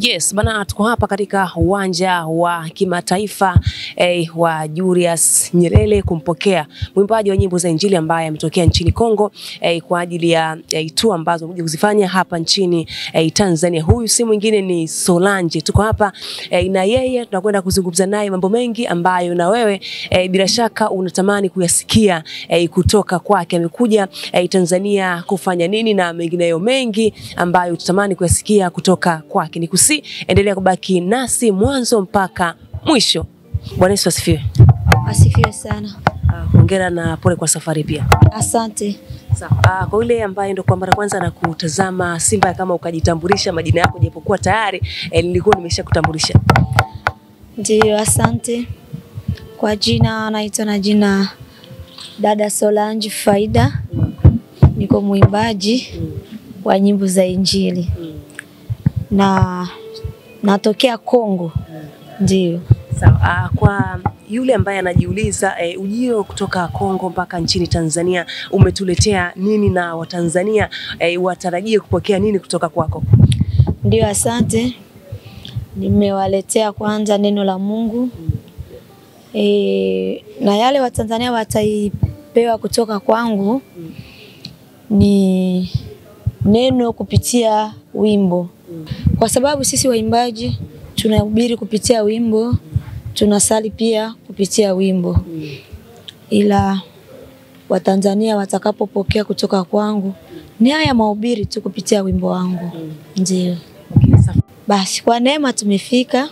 Yes, bana tuko hapa katika uwanja wa kimataifa wa Julius Nyerere kumpokea mwimbaji wa nyimbo za Injili ambaye ametokea nchini Kongo kwa ajili ya tour ambazo amekuja kuzifanya hapa nchini Tanzania. Huyu si mwingine ni Solange. Tuko hapa na yeye tunakwenda kuzungumza naye mambo mengi ambayo na wewe bila shaka unatamani kuyasikia kutoka kwake. Amekuja Tanzania kufanya nini na mengineyo mengi ambayo tutamani kuyasikia kutoka kwake. Endelea kubaki nasi mwanzo mpaka mwisho. Bwana Yesu asifiwe. Asifiwe sana. Hongera na pole kwa safari pia. Asante. Sawa. Kwa yule ambaye ndo kwa mara kwanza na kutazama, Simba kama ukajitambulisha majina yako japokuwa tayari nilikuwa nimeshakutambulisha. Ndio, asante. Kwa jina naitwa na jina Dada Solange Faida. Niko mwimbaji wa nyimbo za Injili. Na natokea Kongo. Ndio. Sawa. Kwa yule ambaye anajiuliza ujio kutoka Kongo mpaka nchini Tanzania umetuletea nini na Watanzania watarajie kupokea nini kutoka kwako? Ndio, asante. Nimewaletea kwanza neno la Mungu. Na yale Watanzania wataipewa kutoka kwangu ni neno kupitia wimbo. Kwa sababu sisi waimbaji tunahubiri kupitia wimbo, tunasali pia kupitia wimbo. Ila Watanzania watakapopokea kutoka kwangu ni haya mahubiri tu kupitia wimbo wangu. Ndio. Basi kwa neema tumefika.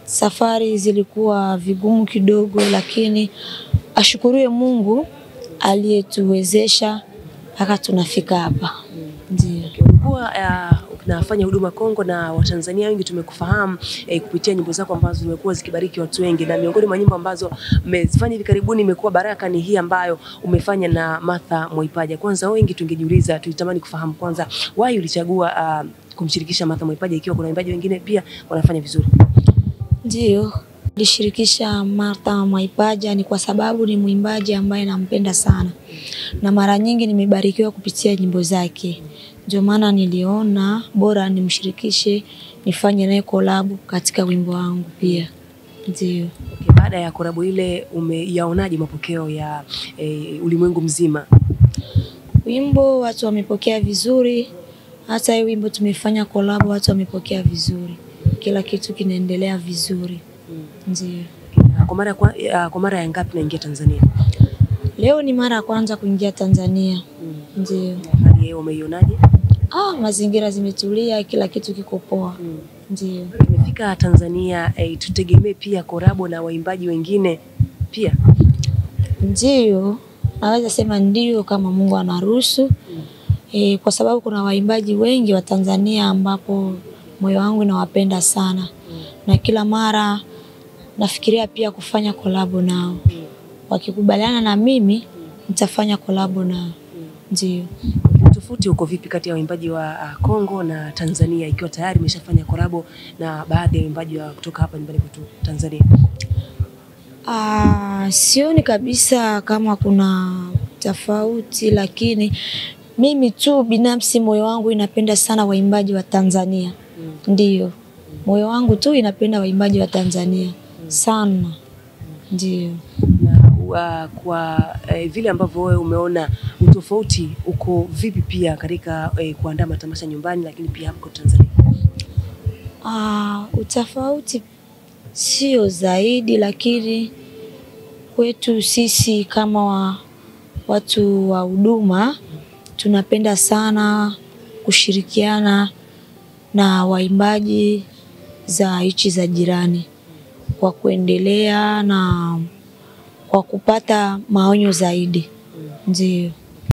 Safari zilikuwa vigumu kidogo, lakini ashukuriwe Mungu aliyetuwezesha mpaka tunafika hapa. Ndio. Ulikuwa unafanya huduma Kongo na Watanzania wengi tumekufahamu kupitia nyimbo zako ambazo zimekuwa zikibariki watu wengi, na miongoni mwa nyimbo ambazo umezifanya hivi karibuni imekuwa baraka ni hii ambayo umefanya na Martha Mwaipaja. Kwanza wengi tungejiuliza, tulitamani kufahamu kwanza why ulichagua kumshirikisha Martha Mwaipaja ikiwa kuna waimbaji wengine pia wanafanya vizuri? Ndio, nilishirikisha Martha Mwaipaja ni kwa sababu ni mwimbaji ambaye nampenda sana. Na mara nyingi nimebarikiwa kupitia nyimbo zake. Ndio maana niliona bora nimshirikishe, nifanye naye collab katika wimbo wangu pia. Ndio. Okay, baada ya collab ile umeyaonaje mapokeo ya ulimwengu mzima? Wimbo watu wamepokea vizuri. Hata hiyo wimbo tumefanya collab watu wamepokea vizuri. Kila kitu kinaendelea vizuri. Ndio. Kwa mara ya ngapi naingia Tanzania? Leo ni mara ya kwanza kuingia Tanzania. Ndio. Hali yao umeionaje? Mazingira zimetulia, kila kitu kiko poa. Ndio. Tumefika Tanzania, tutegemee pia korabo na waimbaji wengine pia? Ndio. Naweza sema ndio kama Mungu anaruhusu. Kwa sababu kuna waimbaji wengi wa Tanzania ambapo moyo wangu nawapenda sana. Na kila mara nafikiria pia kufanya kolabo nao. Wakikubaliana na mimi nitafanya kolabo nao. Ndio. Tofauti uko vipi kati ya waimbaji wa Kongo na Tanzania ikiwa tayari umeshafanya kolabo na baadhi ya waimbaji wa kutoka hapa nyumbani kwetu Tanzania? Sioni kabisa kama kuna tofauti, lakini mimi tu binafsi moyo wangu inapenda sana waimbaji wa Tanzania. Ndio. Moyo wangu tu inapenda waimbaji wa Tanzania sana. Ndio. Na kwa vile ambavyo wewe umeona utofauti uko vipi pia katika kuandaa matamasha nyumbani lakini pia hapa Tanzania? Utofauti sio zaidi, lakini kwetu sisi kama watu wa huduma tunapenda sana kushirikiana na waimbaji za nchi za jirani kwa kuendelea na kwa kupata maonyo zaidi. Ndio.